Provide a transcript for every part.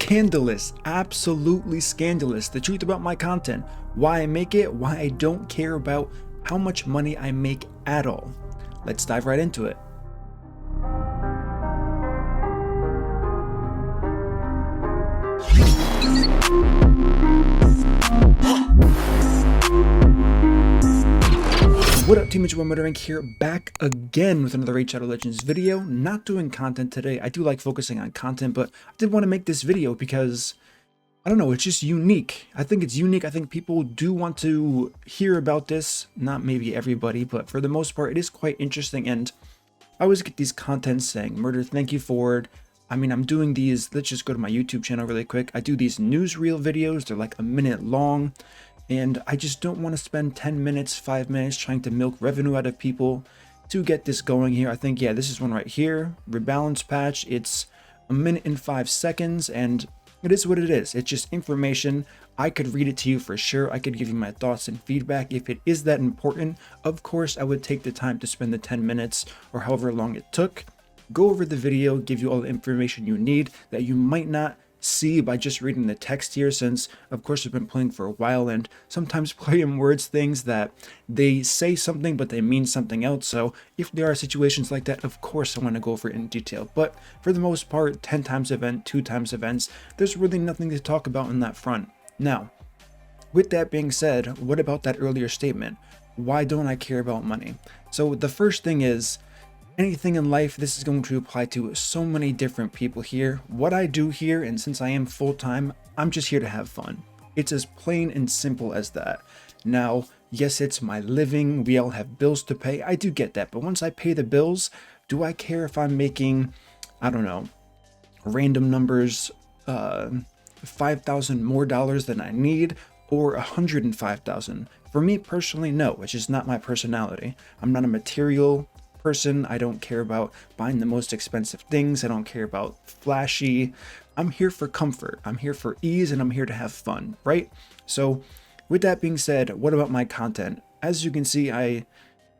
Scandalous, absolutely scandalous. The truth about my content, why I make it, why I don't care about how much money I make at all. Let's dive right into it. What up, team? It's MurderInc here, back again with another Raid Shadow Legends video. Not doing content today. I do like focusing on content, but I did want to make this video because, I don't know, it's just unique. I think it's unique. I think people do want to hear about this. Not maybe everybody, but for the most part, it is quite interesting. And I always get these contents saying, Murder, thank you for it. I mean, I'm doing these, let's just go to my YouTube channel really quick. I do these newsreel videos. They're like a minute long. And I just don't want to spend 10 minutes, 5 minutes trying to milk revenue out of people to get this going here. I think, yeah, this is one right here. Rebalance patch. It's a minute and 5 seconds, and it is what it is. It's just information. I could read it to you for sure. I could give you my thoughts and feedback. If it is that important, of course, I would take the time to spend the 10 minutes or however long it took. Go over the video, give you all the information you need that you might not see by just reading the text here, since of course I've been playing for a while, and sometimes Plarium words things that they say something but they mean something else. So if there are situations like that, of course I want to go over it in detail, but for the most part, 10 times event, 2 times events, there's really nothing to talk about in that front. Now, with that being said, what about that earlier statement? Why don't I care about money? So the first thing is, anything in life, this is going to apply to so many different people here. What I do here, and since I am full-time, I'm just here to have fun. It's as plain and simple as that. Now, yes, it's my living. We all have bills to pay. I do get that. But once I pay the bills, do I care if I'm making, I don't know, random numbers, 5,000 more dollars than I need, or 105,000? For me personally, no. It's just not my personality. I'm not a material person. I don't care about buying the most expensive things. I don't care about flashy. I'm here for comfort. I'm here for ease, and I'm here to have fun, right? So with that being said, what about my content? As you can see, I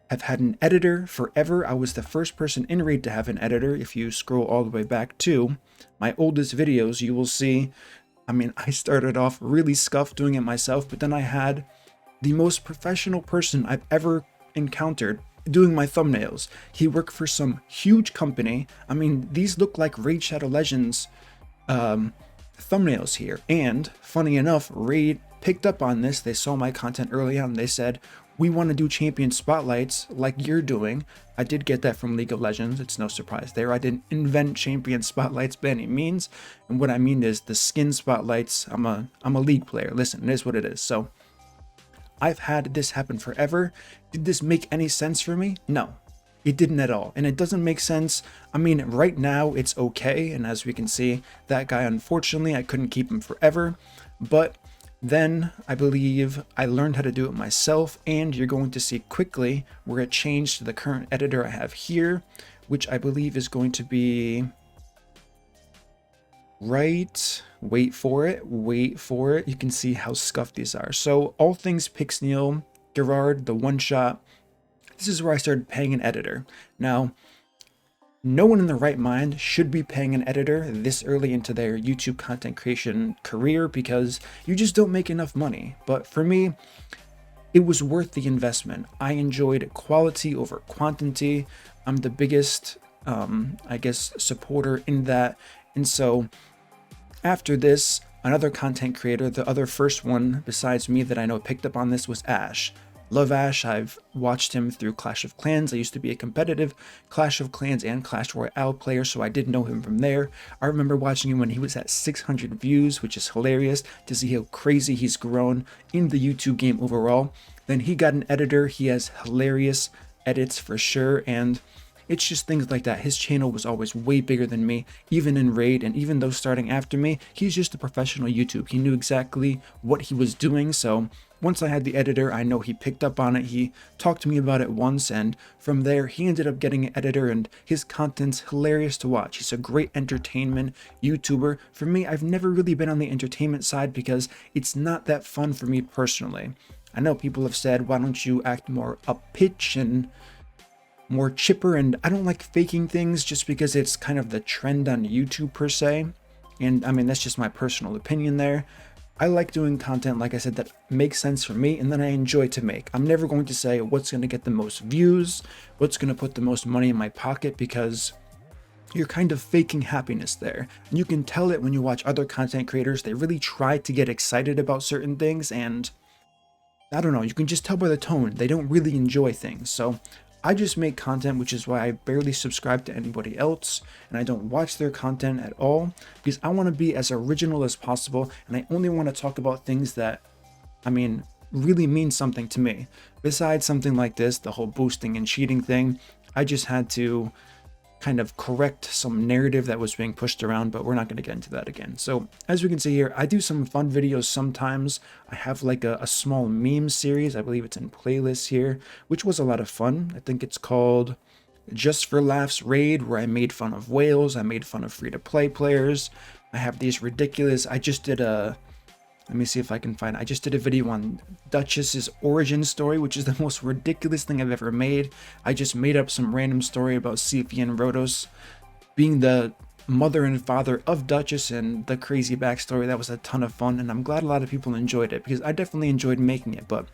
have had an editor forever. I was the first person in Raid to have an editor. If you scroll all the way back to my oldest videos, you will see, I mean, I started off really scuffed doing it myself, but then I had the most professional person I've ever encountered doing my thumbnails. He worked for some huge company. I mean, these look like Raid Shadow Legends thumbnails here. And funny enough, Raid picked up on this. They saw my content early on. They said, we want to do champion spotlights like you're doing. I did get that from League of Legends. It's no surprise there. I didn't invent champion spotlights by any means. And what I mean is the skin spotlights. I'm a League player. Listen, it is what it is. So I've had this happen forever. Did this make any sense for me? No, it didn't at all. And it doesn't make sense. I mean, right now it's okay. And as we can see, that guy, unfortunately, I couldn't keep him forever. But then I believe I learned how to do it myself. And you're going to see quickly where it changed to the current editor I have here, which I believe is going to be right. Wait for it. You can see how scuffed these are. So all things Pixneal, Gerard, the one shot. This is where I started paying an editor. Now, no one in the right mind should be paying an editor this early into their YouTube content creation career because you just don't make enough money. But for me, it was worth the investment. I enjoyed quality over quantity. I'm the biggest, I guess, supporter in that. And so after this, another content creator, the other first one besides me that I know picked up on this, was Ash. Love Ash. I've watched him through Clash of Clans. I used to be a competitive Clash of Clans and Clash Royale player, so I did know him from there. I remember watching him when he was at 600 views, which is hilarious to see how crazy he's grown in the YouTube game overall. Then he got an editor. He has hilarious edits for sure, and it's just things like that. His channel was always way bigger than me, even in Raid, and even though starting after me, he's just a professional YouTube. He knew exactly what he was doing, so once I had the editor, I know he picked up on it. He talked to me about it once, and from there, he ended up getting an editor, and his content's hilarious to watch. He's a great entertainment YouTuber. For me, I've never really been on the entertainment side because it's not that fun for me personally. I know people have said, why don't you act more up pitch and more chipper, and I don't like faking things just because it's kind of the trend on YouTube per se. And I mean, that's just my personal opinion there. I like doing content, like I said, that makes sense for me and that I enjoy to make. I'm never going to say what's going to get the most views, what's going to put the most money in my pocket, because you're kind of faking happiness there. And you can tell it when you watch other content creators. They really try to get excited about certain things, and I don't know, you can just tell by the tone, they don't really enjoy things. So I just make content, which is why I barely subscribe to anybody else, and I don't watch their content at all, because I want to be as original as possible, and I only want to talk about things that, I mean, really mean something to me. Besides something like this, the whole boosting and cheating thing, I just had to kind of correct some narrative that was being pushed around, but we're not going to get into that again. So as we can see here, I do some fun videos sometimes. I have like a small meme series. I believe it's in playlists here, which was a lot of fun. I think it's called Just for Laughs Raid, where I made fun of whales. I made fun of free-to-play players. I have these ridiculous, I just did a, let me see if I can find it. I just did a video on Duchess's origin story, which is the most ridiculous thing I've ever made. I just made up some random story about Sephi and Rhodos being the mother and father of Duchess and the crazy backstory. That was a ton of fun, and I'm glad a lot of people enjoyed it, because I definitely enjoyed making it. But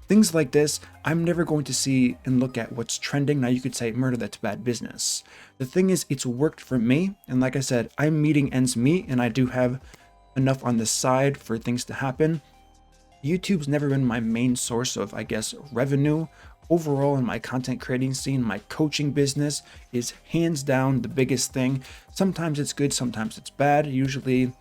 things like this, I'm never going to see and look at what's trending. Now you could say, Murder, that's bad business. The thing is, it's worked for me, and like I said, I'm meeting ends meet, and I do have enough on the side for things to happen. YouTube's never been my main source of, I guess, revenue. Overall, in my content creating scene, my coaching business is hands down the biggest thing. Sometimes it's good, sometimes it's bad. Usually,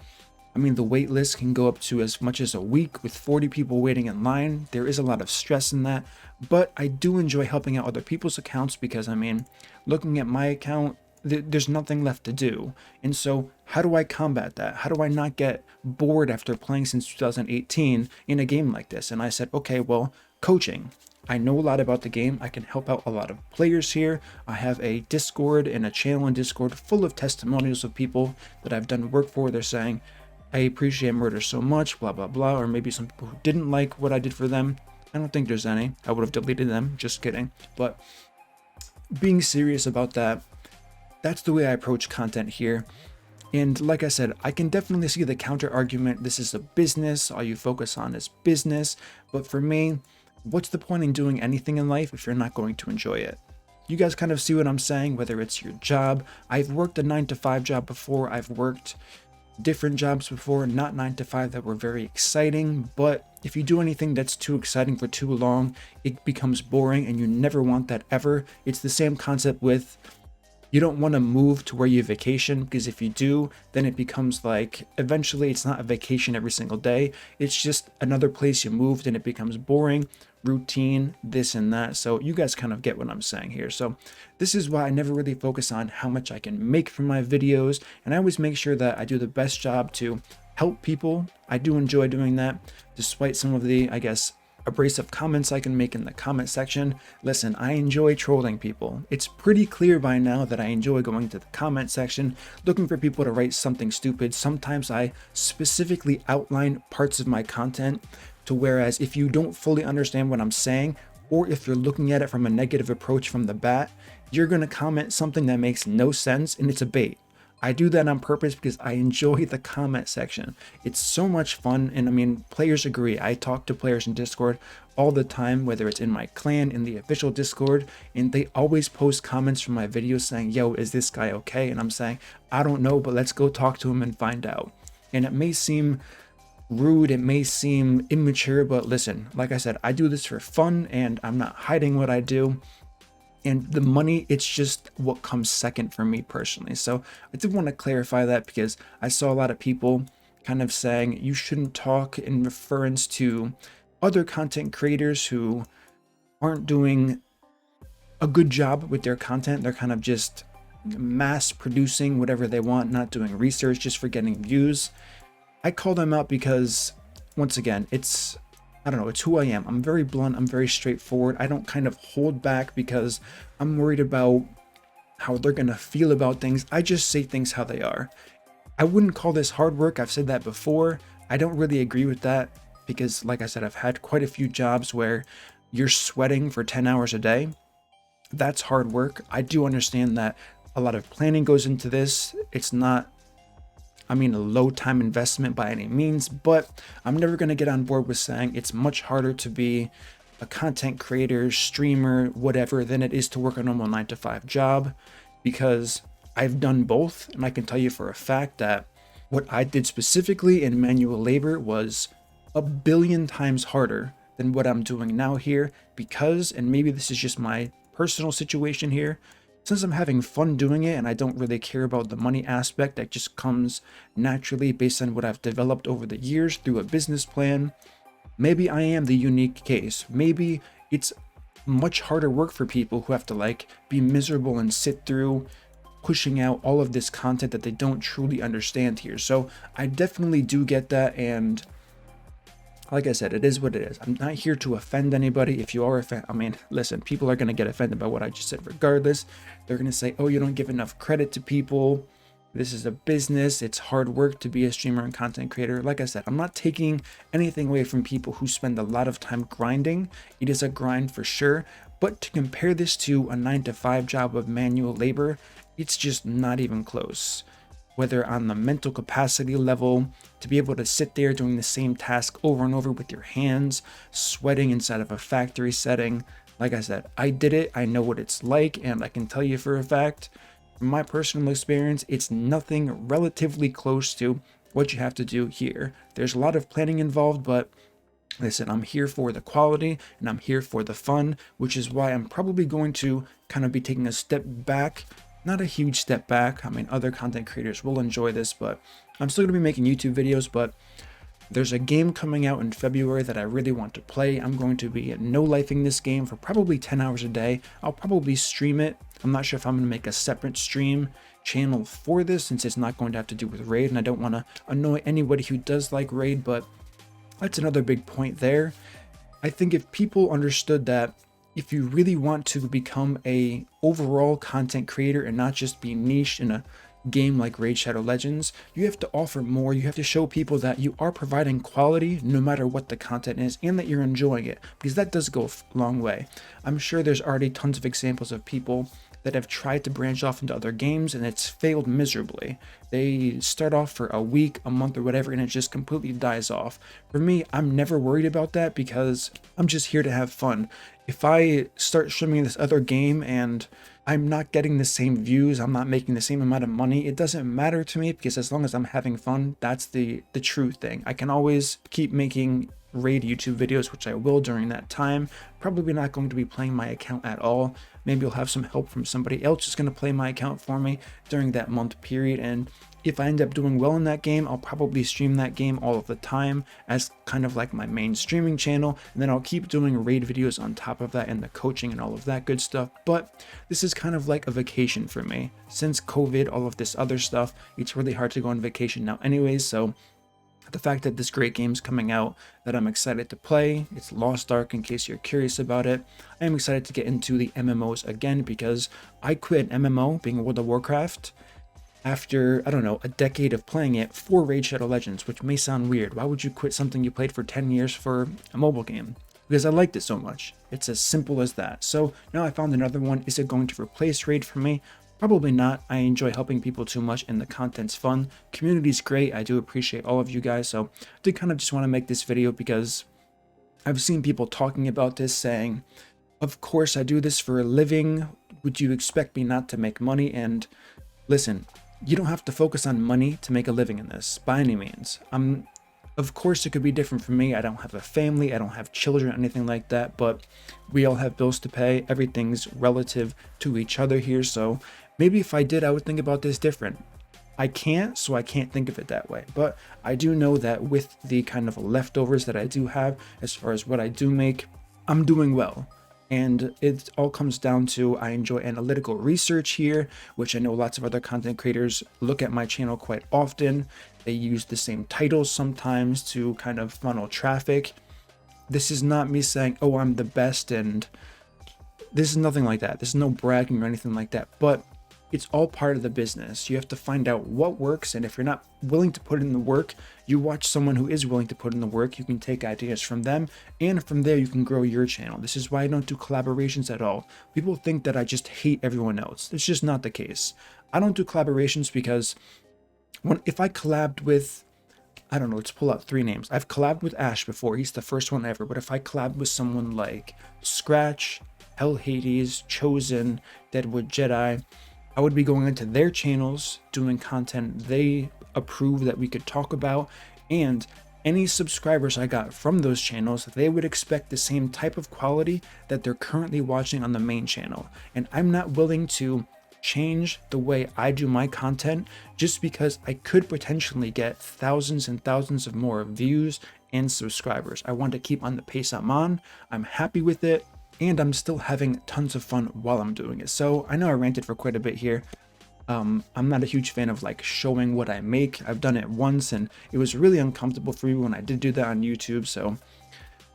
I mean, the wait list can go up to as much as a week with 40 people waiting in line. There is a lot of stress in that, but I do enjoy helping out other people's accounts, because I mean, looking at my account, there's nothing left to do. And so how do I combat that? How do I not get bored after playing since 2018 in a game like this? And I said, okay, well, coaching. I know a lot about the game. I can help out a lot of players here. I have a Discord and a channel in Discord full of testimonials of people that I've done work for. They're saying, I appreciate Murder so much, blah, blah, blah. Or maybe some people who didn't like what I did for them. I don't think there's any. I would have deleted them, just kidding. But being serious about that, that's the way I approach content here. And like I said, I can definitely see the counter argument. This is a business. All you focus on is business. But for me, what's the point in doing anything in life if you're not going to enjoy it? You guys kind of see what I'm saying, whether it's your job. I've worked a 9-to-5 job before. I've worked different jobs before, not 9-to-5, that were very exciting. But if you do anything that's too exciting for too long, it becomes boring, and you never want that ever. It's the same concept with, you don't want to move to where you vacation, because if you do, then it becomes like, eventually it's not a vacation every single day. It's just another place you moved, and it becomes boring, routine, this and that. So you guys kind of get what I'm saying here. So this is why I never really focus on how much I can make from my videos. And I always make sure that I do the best job to help people. I do enjoy doing that, despite some of the, I guess, abrasive comments I can make in the comment section. Listen, I enjoy trolling people. It's pretty clear by now that I enjoy going to the comment section, looking for people to write something stupid. Sometimes I specifically outline parts of my content to whereas if you don't fully understand what I'm saying, or if you're looking at it from a negative approach from the bat, you're going to comment something that makes no sense, and it's a bait. I do that on purpose because I enjoy the comment section. It's so much fun, and I mean, players agree. I talk to players in Discord all the time, whether it's in my clan, in the official Discord, and they always post comments from my videos saying, yo, is this guy okay? And I'm saying, I don't know, but let's go talk to him and find out. And it may seem rude, it may seem immature, but listen, like I said, I do this for fun, and I'm not hiding what I do. And the money, it's just what comes second for me personally. So I did want to clarify that, because I saw a lot of people kind of saying you shouldn't talk in reference to other content creators who aren't doing a good job with their content. They're kind of just mass producing whatever they want, not doing research just for getting views. I call them out because, once again, I don't know, it's who I am. I'm very blunt, I'm very straightforward. I don't kind of hold back because I'm worried about how they're gonna feel about things. I just say things how they are. I wouldn't call this hard work. I've said that before. I don't really agree with that because, like I said, I've had quite a few jobs where you're sweating for 10 hours a day. That's hard work. I do understand that a lot of planning goes into this. It's not I mean, a low time investment by any means, but I'm never going to get on board with saying it's much harder to be a content creator, streamer, whatever, than it is to work a normal 9-to-5 job, because I've done both. And I can tell you for a fact that what I did specifically in manual labor was a billion times harder than what I'm doing now here, because, and maybe this is just my personal situation here, since I'm having fun doing it and I don't really care about the money aspect that just comes naturally based on what I've developed over the years through a business plan, maybe I am the unique case. Maybe it's much harder work for people who have to like be miserable and sit through pushing out all of this content that they don't truly understand here. So I definitely do get that, and like I said, it is what it is. I'm not here to offend anybody. If you are offended, I mean, listen, people are going to get offended by what I just said regardless. They're going to say, oh, you don't give enough credit to people. This is a business. It's hard work to be a streamer and content creator. Like I said, I'm not taking anything away from people who spend a lot of time grinding. It is a grind for sure. But to compare this to a 9-to-5 job of manual labor, it's just not even close. Whether on the mental capacity level, to be able to sit there doing the same task over and over with your hands, sweating inside of a factory setting. Like I said, I did it, I know what it's like, and I can tell you for a fact, from my personal experience, it's nothing relatively close to what you have to do here. There's a lot of planning involved, but listen, I'm here for the quality and I'm here for the fun, which is why I'm probably going to kind of be taking a step back. Not a huge step back. I mean, other content creators will enjoy this, but I'm still going to be making YouTube videos. But there's a game coming out in February that I really want to play. I'm going to be no-lifing this game for probably 10 hours a day. I'll probably stream it. I'm not sure if I'm going to make a separate stream channel for this, since it's not going to have to do with Raid, and I don't want to annoy anybody who does like Raid, but that's another big point there. I think if people understood that if you really want to become a overall content creator and not just be niched in a game like Raid Shadow Legends, you have to offer more. You have to show people that you are providing quality no matter what the content is, and that you're enjoying it, because that does go a long way. I'm sure there's already tons of examples of people that have tried to branch off into other games and it's failed miserably. They start off for a week, a month, or whatever, and it just completely dies off. For me, I'm never worried about that because I'm just here to have fun. If I start streaming this other game and I'm not getting the same views, I'm not making the same amount of money, it doesn't matter to me, because as long as I'm having fun, that's the true thing. I can always keep making Raid YouTube videos, which I will during that time. Probably not going to be playing my account at all. Maybe I'll have some help from somebody else who's going to play my account for me during that month period, and if I end up doing well in that game, I'll probably stream that game all of the time as kind of like my main streaming channel, and then I'll keep doing Raid videos on top of that and the coaching and all of that good stuff. But this is kind of like a vacation for me. Since COVID, all of this other stuff, it's really hard to go on vacation now anyways, so the fact that this great game's coming out that I'm excited to play, it's Lost Ark in case you're curious about it. I am excited to get into the MMOs again, because I quit MMO, being World of Warcraft, after, I don't know, a decade of playing it for Raid Shadow Legends, which may sound weird. Why would you quit something you played for 10 years for a mobile game? Because I liked it so much. It's as simple as that. So now I found another one. Is it going to replace Raid for me? Probably not. I enjoy helping people too much and the content's fun. Community's great. I do appreciate all of you guys. So I did kind of just want to make this video because I've seen people talking about this saying, of course I do this for a living. Would you expect me not to make money? And listen, you don't have to focus on money to make a living in this by any means. Of course, it could be different for me. I don't have a family, I don't have children, anything like that, but we all have bills to pay. Everything's relative to each other here, so maybe if I did, I would think about this different. I can't, so I can't think of it that way. But I do know that with the kind of leftovers that I do have, as far as what I do make, I'm doing well. And it all comes down to, I enjoy analytical research here, which I know lots of other content creators look at my channel quite often. They use the same titles sometimes to kind of funnel traffic. This is not me saying, oh, I'm the best, and this is nothing like that. This is no bragging or anything like that, but it's all part of the business. You have to find out what works, and if you're not willing to put in the work, you watch someone who is willing to put in the work. You can take ideas from them, and from there you can grow your channel. This is why I don't do collaborations at all. People think that I just hate everyone else. It's just not the case. I don't do collaborations because if I collabed with, I don't know, let's pull out 3 names. I've collabed with Ash before. He's the first one ever. But if I collabed with someone like Scratch, Hell Hades, Chosen, Deadwood Jedi, I would be going into their channels, doing content they approve that we could talk about, and any subscribers I got from those channels, they would expect the same type of quality that they're currently watching on the main channel. And I'm not willing to change the way I do my content just because I could potentially get thousands and thousands of more views and subscribers. I want to keep on the pace I'm on. I'm happy with it, and I'm still having tons of fun while I'm doing it. So I know I ranted for quite a bit here. I'm not a huge fan of like showing what I make. I've done it once and it was really uncomfortable for me when I did do that on YouTube. So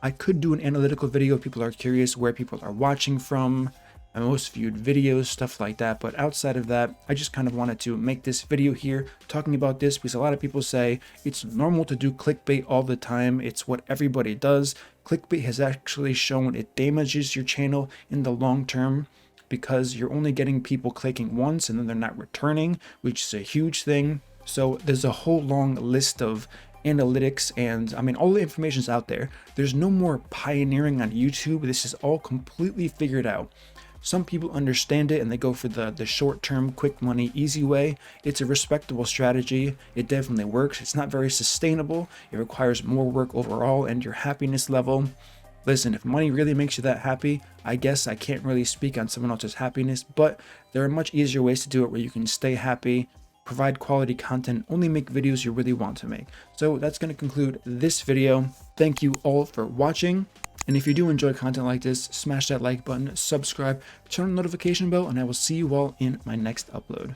I could do an analytical video if people are curious where people are watching from, my most viewed videos, stuff like that. But outside of that, I just kind of wanted to make this video here talking about this because a lot of people say it's normal to do clickbait all the time. It's what everybody does. Clickbait has actually shown it damages your channel in the long term because you're only getting people clicking once and then they're not returning, which is a huge thing. So there's a whole long list of analytics, and I mean, all the information's out there. There's no more pioneering on YouTube. This is all completely figured out. Some people understand it and they go for the short-term, quick money, easy way. It's a respectable strategy. It definitely works. It's not very sustainable. It requires more work overall and your happiness level. Listen, if money really makes you that happy, I guess I can't really speak on someone else's happiness, but there are much easier ways to do it where you can stay happy, provide quality content, only make videos you really want to make. So that's going to conclude this video. Thank you all for watching. And if you do enjoy content like this, smash that like button, subscribe, turn on the notification bell, and I will see you all in my next upload.